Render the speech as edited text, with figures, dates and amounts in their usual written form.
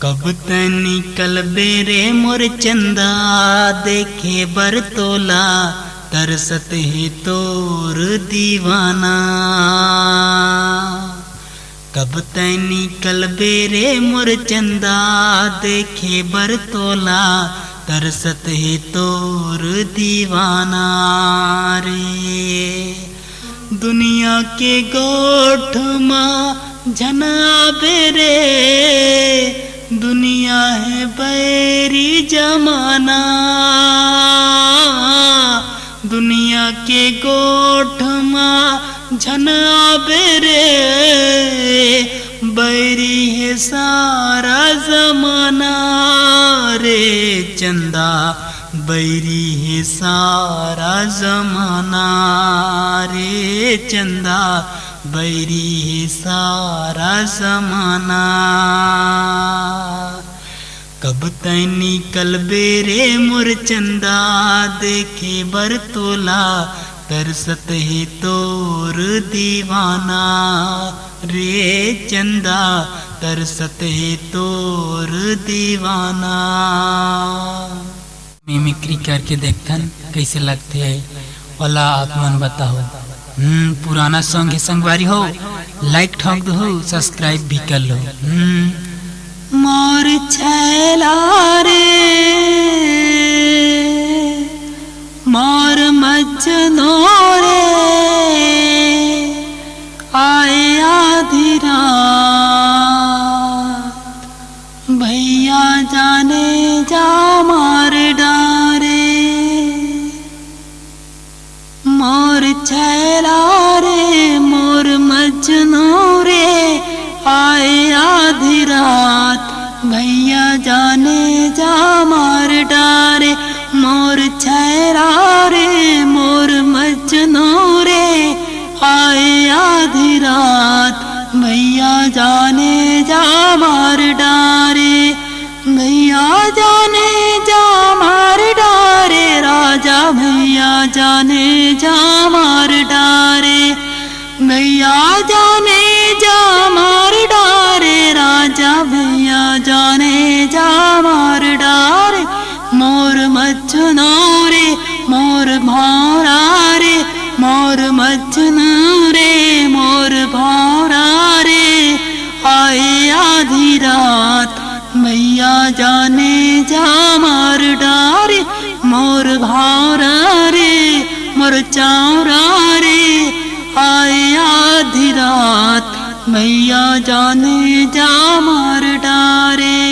कब ते निकल बेरे मोर चंदा देखे बर तोला तरसत है तोर दीवाना। कब ते निकल बेरे मोर चंदा देखे बर तोला तरसत है तोर दीवाना रे। दुनिया के गोठ माँ झना बेरे दुनिया है बैरी जमाना। दुनिया के गोठ माँ झना बेरे बैरी है सारा जमाना रे चंदा बैरी है सारा जमाना रे चंदा बैरी है सारा जमाना। कब तै निकल बेरे मोर चंदा देखे बर तोला तरसत है तोर दीवाना रे चंदा तरसत है तोर दीवाना। मिमिक्री करके देखतन कैसे लगते है वाला आप मन बताओ। पुराना सॉन्ग है संगवारी हो लाइक ठोक दो सब्सक्राइब भी कर लो। मोर छैला रे मोर मजनो रे आए आधी रात भैया जाने जा मार डारे। मोर छैला रे मोर मजनो रे आए आधी रात भैया जाने जा मार डारे। मोर छैला रे मोर मजनो रे आए आधी रात भैया जाने जा मार डारे। भैया जाने जा मार डारे राजा भैया जाने जा मार डारे। भैया जाने जा मार डारे राजा भैया जाने जा मार डारे। मोर मजनो रे मोर भौरा रे मोर मजनो रे मोर भौरा रे आए आधी रात भैया जाने जा मार डारे। मोर भौरा रे मोर चौरा रे आए आधी रात भैया जाने जा मार डारे।